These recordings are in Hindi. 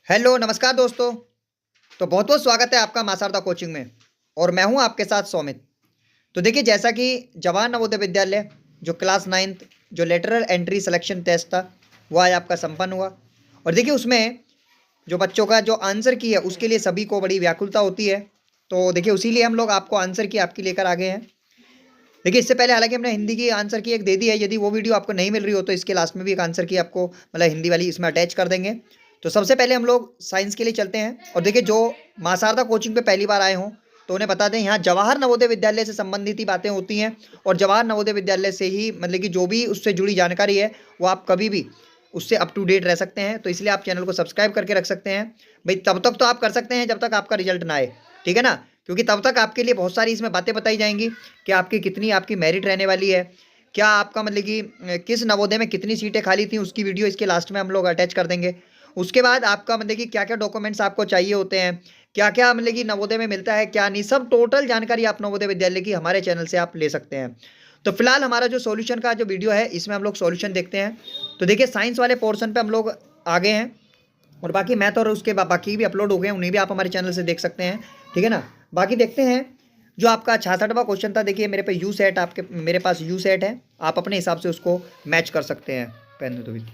हेलो नमस्कार दोस्तों। तो बहुत बहुत स्वागत है आपका मासारदा कोचिंग में। और मैं हूं आपके साथ सौमित। तो देखिए, जैसा कि जवाहर नवोदय विद्यालय जो क्लास 9th जो लेटरल एंट्री सिलेक्शन टेस्ट था वो आज आपका संपन्न हुआ। और देखिए, उसमें जो बच्चों का जो आंसर की है उसके लिए सभी को बड़ी व्याकुलता होती है। तो देखिए, उसी लिए हम लोग आपको आंसर की आपकी लेकर आ गए हैं। देखिए, इससे पहले हालांकि हमने हिंदी की आंसर की एक दे दी है। यदि वो वीडियो आपको नहीं मिल रही हो तो इसके लास्ट में भी एक आंसर की आपको मतलब हिंदी वाली इसमें अटैच कर देंगे। तो सबसे पहले हम लोग साइंस के लिए चलते हैं। और देखिए, जो मासारदा कोचिंग पे पहली बार आए हों तो उन्हें बता दें, यहाँ जवाहर नवोदय विद्यालय से संबंधित ही बातें होती हैं। और जवाहर नवोदय विद्यालय से ही मतलब कि जो भी उससे जुड़ी जानकारी है वो आप कभी भी उससे अप टू डेट रह सकते हैं। तो इसलिए आप चैनल को सब्सक्राइब करके रख सकते हैं भाई। तब तक तो आप कर सकते हैं जब तक आपका रिजल्ट ना आए, ठीक है ना। क्योंकि तब तक आपके लिए बहुत सारी इसमें बातें बताई जाएंगी कि आपकी कितनी आपकी मेरिट रहने वाली है, क्या आपका मतलब कि किस नवोदय में कितनी सीटें खाली थी, उसकी वीडियो इसके लास्ट में हम लोग अटैच कर देंगे। उसके बाद आपका मतलब कि क्या क्या डॉक्यूमेंट्स आपको चाहिए होते हैं, क्या क्या मतलब कि नवोदय में मिलता है क्या नहीं, सब टोटल जानकारी आप नवोदय विद्यालय की हमारे चैनल से आप ले सकते हैं। तो फिलहाल हमारा जो सॉल्यूशन का जो वीडियो है इसमें हम लोग सॉल्यूशन देखते हैं। तो देखिए, साइंस वाले पोर्शन पे हम लोग आगे हैं और बाकी मैथ और उसके बाकी भी अपलोड हो गए हैं, उन्हें भी आप हमारे चैनल से देख सकते हैं, ठीक है ना। बाकी देखते हैं जो आपका 66वां क्वेश्चन था। देखिए, मेरे पे यू सेट आपके मेरे पास यू सेट है, आप अपने हिसाब से उसको मैच कर सकते हैं। पहले तो भी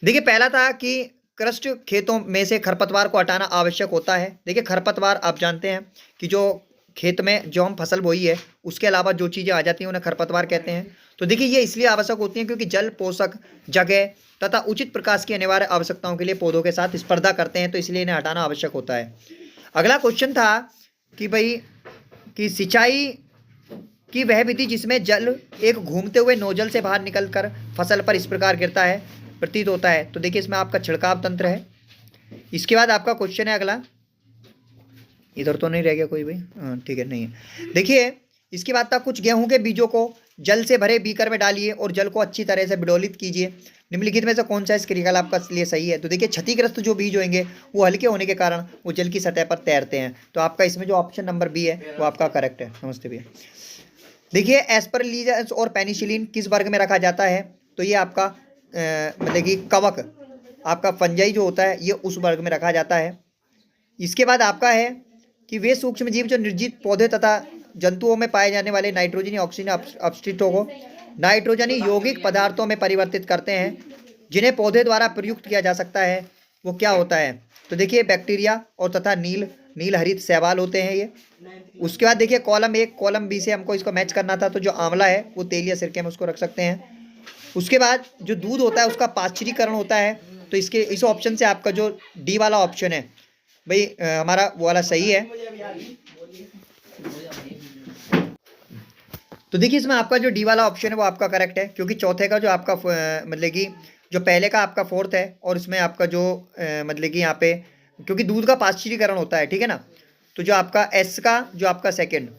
देखिए, पहला था कि क्रस्ट खेतों में से खरपतवार को हटाना आवश्यक होता है। देखिए, खरपतवार आप जानते हैं कि जो खेत में जो हम फसल बोई है उसके अलावा जो चीज़ें आ जाती हैं उन्हें खरपतवार कहते हैं। तो देखिए, ये इसलिए आवश्यक होती हैं क्योंकि जल, पोषक, जगह तथा उचित प्रकाश की अनिवार्य आवश्यकताओं के लिए पौधों के साथ स्पर्धा करते हैं, तो इसलिए इन्हें हटाना आवश्यक होता है। अगला क्वेश्चन था कि भाई कि सिंचाई की वह विधि जिसमें जल एक घूमते हुए नोजल से बाहर निकलकर फसल पर इस प्रकार गिरता है प्रतीत होता है। तो देखिए, इसमें आपका छिड़काव तंत्र है। इसके बाद आपका क्वेश्चन है अगला, इधर तो नहीं रह गया कोई भाई, हाँ ठीक है, नहीं है। देखिए, इसके बाद था कुछ गेहूं के बीजों को जल से भरे बीकर में डालिए और जल को अच्छी तरह से विडोलित कीजिए। निम्नलिखित में से कौन सा इस क्रियाकलाप आपका लिए सही है। तो देखिए, क्षतिग्रस्त जो बीज होंगे वो हल्के होने के कारण वो जल की सतह पर तैरते हैं। तो आपका इसमें जो ऑप्शन नंबर बी है वो आपका करेक्ट है। नमस्ते भैया। देखिए, एस्परलिजस और पेनिसिलिन किस वर्ग में रखा जाता है। तो ये आपका मतलब कि कवक, आपका फंजाई जो होता है ये उस वर्ग में रखा जाता है। इसके बाद आपका है कि वे सूक्ष्म जीव जो निर्जीव पौधे तथा जंतुओं में पाए जाने वाले नाइट्रोजनी ऑक्सीजन अपशिष्टों को नाइट्रोजनी यौगिक पदार्थों में परिवर्तित करते हैं जिन्हें पौधे द्वारा प्रयुक्त किया जा सकता है, वो क्या होता है। तो देखिए, बैक्टीरिया और तथा नील हरित शैवाल होते हैं ये। उसके बाद देखिए, कॉलम ए कॉलम बी से हमको इसको मैच करना था, तो जो आंवला है वो तेल या सिरके में उसको रख सकते हैं। उसके बाद जो दूध होता है उसका पाश्चरीकरण होता है। तो इसके इस ऑप्शन से आपका जो डी वाला ऑप्शन है भाई हमारा वो वाला सही है। तो देखिए, इसमें आपका जो डी वाला ऑप्शन है वो आपका करेक्ट है, क्योंकि चौथे का जो आपका मतलब कि जो पहले का आपका फोर्थ है और इसमें आपका जो मतलब कि यहाँ पे क्योंकि दूध का पाश्चरीकरण होता है, ठीक है ना। तो जो आपका एस का जो आपका सेकंड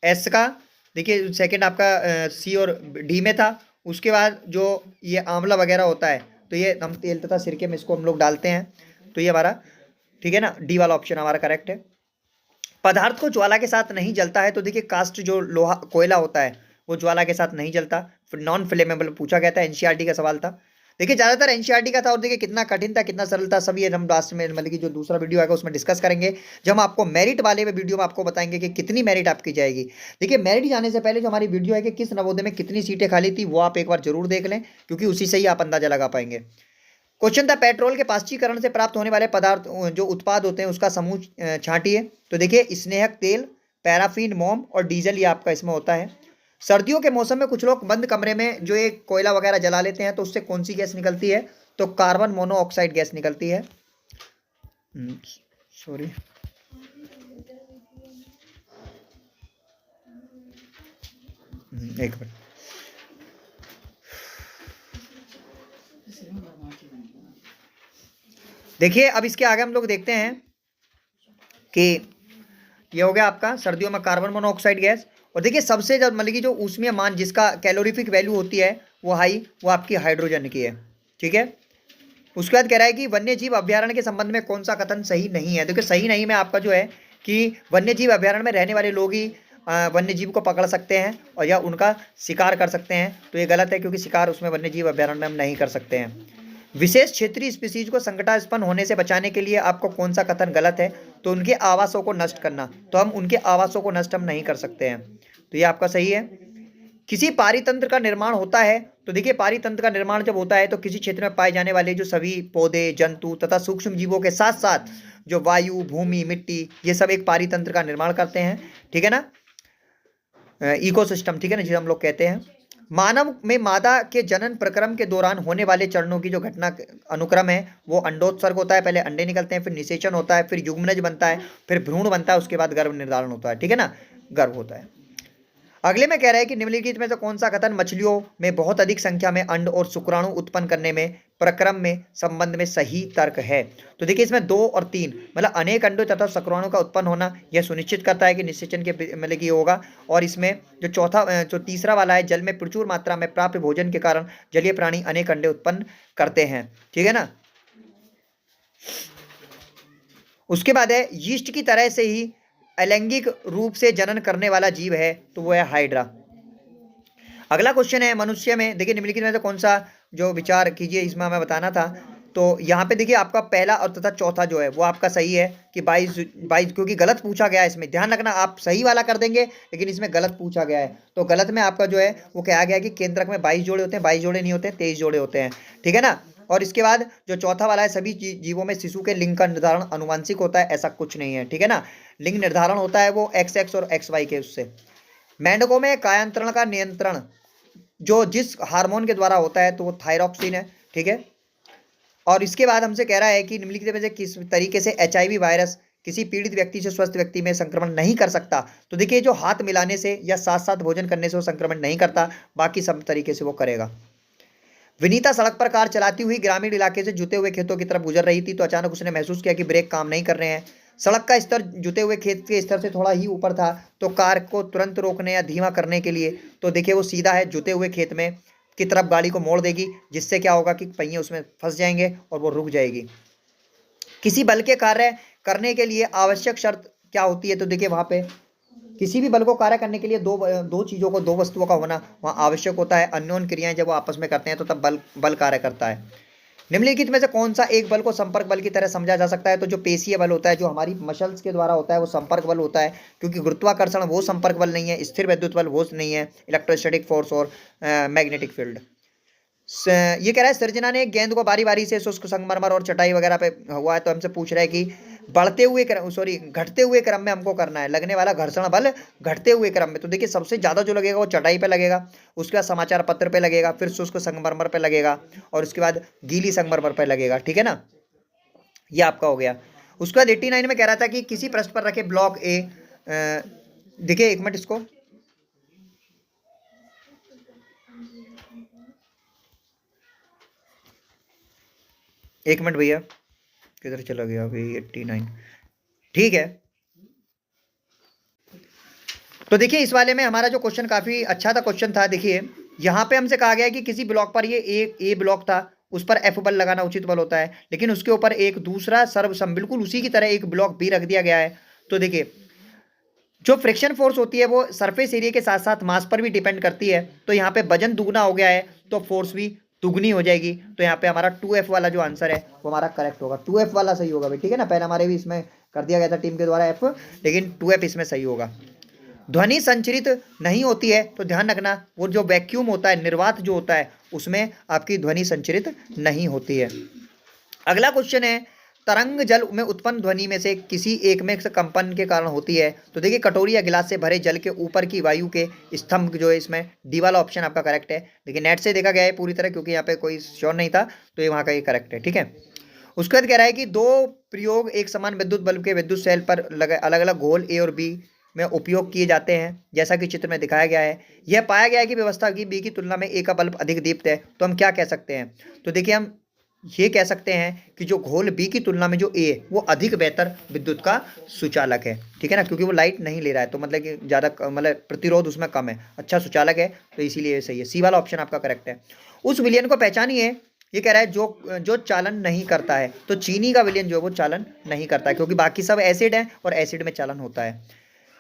एस का देखिए सेकंड आपका सी और डी में था। उसके बाद जो ये आंवला वगैरह होता है तो ये हम तेल तथा सिरके में इसको हम लोग डालते हैं। तो ये हमारा ठीक है ना, डी वाला ऑप्शन हमारा करेक्ट है। पदार्थ को ज्वाला के साथ नहीं जलता है। तो देखिए, कास्ट जो लोहा कोयला होता है वो ज्वाला के साथ नहीं जलता, नॉन फ्लेमेबल पूछा गया था, एनसीईआरटी का सवाल था। देखिए, ज़्यादातर एनसीईआरटी का था। और देखिए, कितना कठिन था कितना सरल था सब ये हम लास्ट में मतलब कि जो दूसरा वीडियो आएगा उसमें डिस्कस करेंगे, जब हम आपको मेरिट वाले में वीडियो में आपको बताएंगे कि कितनी मेरिट आपकी जाएगी। देखिए, मेरिट जाने से पहले जो हमारी वीडियो है कि किस नवोदय में कितनी सीटें खाली थी वो आप एक बार जरूर देख लें, क्योंकि उसी से ही आप अंदाजा लगा पाएंगे। क्वेश्चन था, पेट्रोल के पाश्चीकरण से प्राप्त होने वाले पदार्थ जो उत्पाद होते हैं उसका समूह छांटिए। तो देखिए, स्नेहक तेल, पैराफिन, मोम और डीजल ये आपका इसमें होता है। सर्दियों के मौसम में कुछ लोग बंद कमरे में जो एक कोयला वगैरह जला लेते हैं तो उससे कौन सी गैस निकलती है। तो कार्बन मोनोऑक्साइड गैस निकलती है। सॉरी, एक मिनट। देखिए, अब इसके आगे हम लोग देखते हैं कि ये हो गया आपका सर्दियों में कार्बन मोनोऑक्साइड गैस। और देखिए, सबसे जब मतलब कि जो ऊष्मीय मान जिसका कैलोरीफिक वैल्यू होती है वो हाई, वो आपकी हाइड्रोजन की है, ठीक है। उसके बाद कह रहा है कि वन्य जीव अभ्यारण्य के संबंध में कौन सा कथन सही नहीं है। देखिए, सही नहीं में आपका जो है कि वन्य जीव अभ्यारण्य में रहने वाले लोग ही वन्य जीव को पकड़ सकते हैं और या उनका शिकार कर सकते हैं। तो ये गलत है, क्योंकि शिकार उसमें वन्य जीव अभ्यारण्य में हम नहीं कर सकते हैं। विशेष क्षेत्रीय स्पीसीज को संकटास्पन्न होने से बचाने के लिए आपको कौन सा कथन गलत है? तो उनके आवासों को नष्ट करना। तो हम उनके आवासों को नष्ट हम नहीं कर सकते हैं, तो ये आपका सही है। किसी पारितंत्र का निर्माण होता है, तो देखिए पारितंत्र का निर्माण जब होता है तो किसी क्षेत्र में पाए जाने वाले जो सभी पौधे, जंतु तथा सूक्ष्म जीवों के साथ साथ जो वायु, भूमि, मिट्टी, ये सब एक पारितंत्र का निर्माण करते हैं, ठीक है ना, इकोसिस्टम, ठीक है ना, जिसे हम लोग कहते हैं। मानव में मादा के जनन प्रक्रम के दौरान होने वाले चरणों की जो घटना अनुक्रम है वो अंडोत्सर्ग होता है, पहले अंडे निकलते हैं, फिर निषेचन होता है, फिर युग्मनज बनता है, फिर भ्रूण बनता है, उसके बाद गर्भ निर्धारण होता है, ठीक है ना, गर्भ होता है। अगले में कह रहा है कि निम्नलिखित में से कौन सा कथन मछलियों में बहुत अधिक संख्या में अंड और शुक्राणु उत्पन्न करने में प्रक्रम में संबंध में सही तर्क है? तो देखिए इसमें 2 और 3 मतलब अनेक अंडों तथा शुक्राणु का उत्पन्न होना यह सुनिश्चित करता है कि निषेचन के मतलब कि होगा। और इसमें जो तीसरा वाला है, जल में प्रचुर मात्रा में प्राप्त भोजन के कारण जलीय प्राणी अनेक अंडे उत्पन्न करते हैं, ठीक है ना। उसके बाद है यीस्ट की तरह से ही अलैंगिक रूप से जनन करने वाला जीव है, तो वो है हाइड्रा। अगला क्वेश्चन है मनुष्य में, देखिए निम्नलिखित में से कौन सा जो विचार कीजिए, इसमें हमें बताना था। तो यहाँ पे देखिए आपका पहला और तथा चौथा जो है वो आपका सही है कि 22, क्योंकि गलत पूछा गया है इसमें, ध्यान रखना, आप सही वाला कर देंगे लेकिन इसमें गलत पूछा गया है। तो गलत में आपका जो है वो कहा गया है कि केंद्रक में 22 जोड़े होते हैं, 22 जोड़े नहीं होते, 23 जोड़े होते हैं, ठीक है ना। और इसके बाद जो चौथा वाला है, सभी जीवों में शिशु के लिंग का निर्धारण अनुवांशिक होता है, ऐसा कुछ नहीं है, ठीक है ना। लिंग निर्धारण होता है वो XX और XY के उससे। मेंढकों में कायांतरण का नियंत्रण जो जिस हार्मोन के द्वारा होता है तो वो थायरॉक्सिन है, ठीक है। और इसके बाद हमसे कह रहा है कि निम्नलिखित में से किस तरीके से HIV वायरस किसी पीड़ित व्यक्ति से स्वस्थ व्यक्ति में संक्रमण नहीं कर सकता? तो देखिए जो हाथ मिलाने से या साथ साथ भोजन करने से वो संक्रमण नहीं करता, बाकी सब तरीके से वो करेगा। विनीता सड़क पर कार चलाती हुई ग्रामीण इलाके से जुते हुए खेतों की तरफ गुजर रही थी, तो अचानक उसने महसूस किया कि ब्रेक काम नहीं कर रहे हैं। सड़क का स्तर जुते हुए खेत के स्तर से थोड़ा ही ऊपर था, तो कार को तुरंत रोकने या धीमा करने के लिए तो देखिए वो सीधा है जुते हुए खेत में की तरफ गाड़ी को मोड़ देगी, जिससे क्या होगा कि पहिए उसमें फंस जाएंगे और वो रुक जाएगी। किसी बल के कार्य करने के लिए आवश्यक शर्त क्या होती है? तो देखिए वहां पे किसी भी बल को कार्य करने के लिए दो चीजों को, दो वस्तुओं का होना वहां आवश्यक होता है। अन्योन्य क्रियाएं जब वो आपस में करते हैं तो तब बल कार्य करता है। निम्नलिखित में से कौन सा एक बल को संपर्क बल की तरह समझा जा सकता है? तो जो पेशीय बल होता है, जो हमारी मसल्स के द्वारा होता है, वो संपर्क बल होता है, क्योंकि गुरुत्वाकर्षण वो संपर्क बल नहीं है, स्थिर विद्युत बल वो नहीं है, इलेक्ट्रोस्टैटिक फोर्स और मैग्नेटिक फील्ड। ये कह रहा है सृजना ने गेंद को बारी बारी से शुष्क संगमरमर और चटाई वगैरह पे हुआ है, तो हमसे पूछ रहा है कि घटते हुए क्रम में हमको करना है, लगने वाला घर्षण बल घटते हुए क्रम में। तो देखिए सबसे ज्यादा जो लगेगा वो चटाई पे लगेगा, उसके बाद समाचार पत्र पे लगेगा, फिर शुष्क संगमरमर पे लगेगा और उसके बाद गीली संगमरमर पे लगेगा, ठीक है ना। ये आपका हो गया। उसके बाद 89 में कह रहा था कि किसी पृष्ठ पर रखे ब्लॉक ए, देखिए एक मिनट, इसको एक मिनट भैया, किधर चला गया अभी 89, ठीक है। तो देखिए इस वाले में हमारा जो क्वेश्चन काफी अच्छा था, क्वेश्चन था, देखिए यहाँ पे हमसे कहा गया है कि किसी ब्लॉक पर, ये ए ब्लॉक था, उस पर F बल लगाना उचित बल होता है, लेकिन उसके ऊपर एक दूसरा सर्वसम बिल्कुल उसी की तरह एक ब्लॉक भी रख दिया गया है। तो देखिए जो फ्रिक्शन फोर्स होती है वो सरफेस एरिया के साथ साथ मास पर भी डिपेंड करती है, तो यहाँ पे वजन दुगना हो गया है तो फोर्स भी दुगनी हो जाएगी। तो यहाँ पे हमारा 2F वाला जो आंसर है वो हमारा करेक्ट होगा, 2F वाला सही होगा भाई, ठीक है ना। पहले हमारे भी इसमें कर दिया गया था टीम के द्वारा F, लेकिन 2F इसमें सही होगा। ध्वनि संचरित नहीं होती है, तो ध्यान रखना वो जो वैक्यूम होता है, निर्वात जो होता है, उसमें आपकी ध्वनि संचरित नहीं होती है। अगला क्वेश्चन है तरंग जल में उत्पन्न ध्वनि में से किसी एक में कंपन के कारण होती है। तो देखिए कटोरी या गिलास से भरे जल के ऊपर की वायु के स्तंभ जो है, इसमें डी वाला ऑप्शन आपका करेक्ट है, लेकिन नेट से देखा गया है पूरी तरह, क्योंकि यहाँ पे कोई श्योर नहीं था, तो ये वहाँ का ये करेक्ट है, ठीक है। उसके बाद कह रहा है कि दो प्रयोग एक समान विद्युत बल्ब के विद्युत सेल पर अलग अलग घोल ए और बी में उपयोग किए जाते हैं, जैसा कि चित्र में दिखाया गया है। यह पाया गया है कि व्यवस्था की बी की तुलना में ए का बल्ब अधिक दीप्त है, तो हम क्या कह सकते हैं? तो देखिए हम ये कह सकते हैं कि जो घोल बी की तुलना में जो ए है वो अधिक बेहतर विद्युत का सुचालक है, ठीक है ना, क्योंकि वो लाइट नहीं ले रहा है, तो मतलब कि ज़्यादा मतलब प्रतिरोध उसमें कम है, अच्छा सुचालक है, तो इसीलिए सही है। सी वाला ऑप्शन आपका करेक्ट है। उस विलयन को पहचानिए, ये कह रहा है जो चालन नहीं करता है, तो चीनी का विलयन जो है वो चालन नहीं करता है, क्योंकि बाकी सब एसिड है और एसिड में चालन होता है।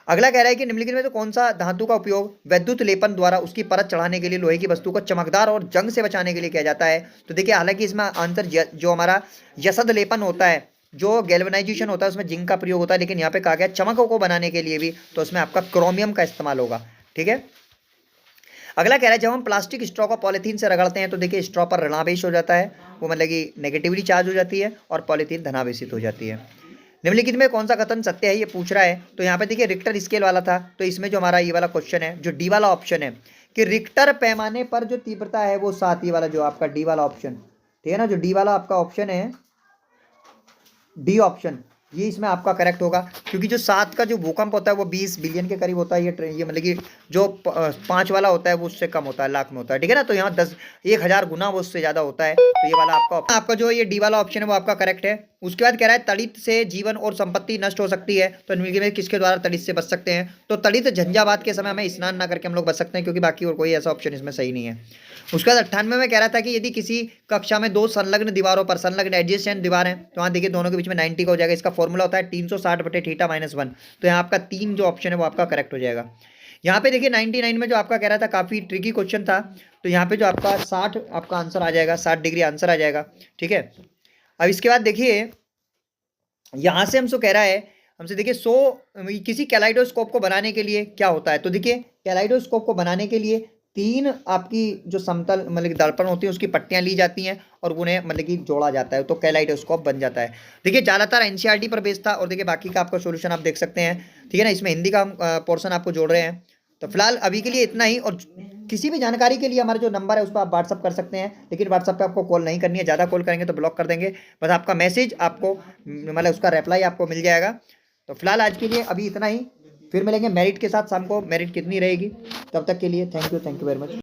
अगला कह रहा है कि निम्नलिखित में तो कौन सा धातु का उपयोग वैद्युत लेपन द्वारा उसकी परत चढ़ाने के लिए लोहे की वस्तु को चमकदार और जंग से बचाने के लिए किया जाता है। तो देखिए हालांकि इसमें आंसर जो हमारा यसद लेपन होता है, जो गैल्वेनाइजेशन होता है, उसमें जिंक का प्रयोग होता है, लेकिन यहाँ पे कहा गया चमक को बनाने के लिए भी, तो उसमें आपका क्रोमियम का इस्तेमाल होगा। ठीक है। अगला कह रहा है जब हम प्लास्टिक स्ट्रॉ को पॉलीथीन से रगड़ते हैं तो देखिए स्ट्रॉ पर ऋणावेश हो जाता है, वो मतलब कि नेगेटिवली चार्ज हो जाती है, और पॉलीथीन धनावेशित हो जाती है। निम्नलिखित में कौन सा कथन सत्य है, ये पूछ रहा है। तो यहाँ पे देखिए रिक्टर स्केल वाला था, तो इसमें जो हमारा ये वाला क्वेश्चन है, जो डी वाला ऑप्शन है कि रिक्टर पैमाने पर जो तीव्रता है वो 7, ये वाला जो आपका डी वाला ऑप्शन, ठीक है ना, जो डी वाला आपका ऑप्शन है, डी ऑप्शन, ये इसमें आपका करेक्ट होगा, क्योंकि जो 7 का जो भूकंप होता है वो 20 बिलियन के करीब होता है। ये मतलब कि जो 5 वाला होता है वो उससे कम होता है, लाख में होता है। ठीक है ना, तो यहाँ 10,000 गुना वो उससे ज़्यादा होता है। तो ये वाला आपका जो ये डी वाला ऑप्शन है वो आपका करेक्ट है। उसके बाद कह रहा है तड़ित से जीवन और संपत्ति नष्ट हो सकती है, तो निम्नलिखित में किसके द्वारा तड़ित से बच सकते हैं। तो तड़ित झंझावात के समय हमें स्नान ना करके हम लोग बच सकते हैं, क्योंकि बाकी और कोई ऐसा ऑप्शन इसमें सही नहीं है। उसके बाद 98 में कह रहा था कि यदि किसी कक्षा में 2 संलग्न दीवारों पर संलग्न एडजेसेंट दीवार है, तो यहाँ देखिए दोनों के बीच में 90 का हो जाएगा। इसका फॉर्मूला होता है 360/θ - 1। तो यहाँ आपका 3 जो ऑप्शन है वो आपका करेक्ट हो जाएगा। यहाँ पे देखिए 99 में जो आपका कह रहा था काफ़ी ट्रिकी क्वेश्चन था, तो यहाँ पे जो आपका 60 आपका आंसर आ जाएगा, 60 डिग्री आंसर आ जाएगा। ठीक है। अब इसके बाद देखिए यहाँ से हमसे कह रहा है, हमसे देखिए किसी कैलाइडोस्कोप को बनाने के लिए क्या होता है। तो देखिए कैलाइडोस्कोप को बनाने के लिए 3 आपकी जो समतल मतलब कि दर्पण होती है उसकी पट्टियां ली जाती हैं और उन्हें मतलब कि जोड़ा जाता है, तो कैलाइडोस्कोप बन जाता है। देखिए ज़्यादातर एनसीईआरटी पर बेस्ड था, और देखिए बाकी का आपका सोल्यूशन आप देख सकते हैं। ठीक है ना, इसमें हिंदी का हम पोर्शन आपको जोड़ रहे हैं। तो फिलहाल अभी के लिए इतना ही, और किसी भी जानकारी के लिए हमारा जो नंबर है उस पर आप व्हाट्सअप कर सकते हैं, लेकिन व्हाट्सअप पे आपको कॉल नहीं करनी है, ज़्यादा कॉल करेंगे तो ब्लॉक कर देंगे। बस आपका मैसेज आपको मतलब उसका रिप्लाई आपको मिल जाएगा। तो फिलहाल आज के लिए अभी इतना ही, फिर मिलेंगे मेरिट के साथ शाम को, मेरिट कितनी रहेगी, तब तक के लिए थैंक यू वेरी मच।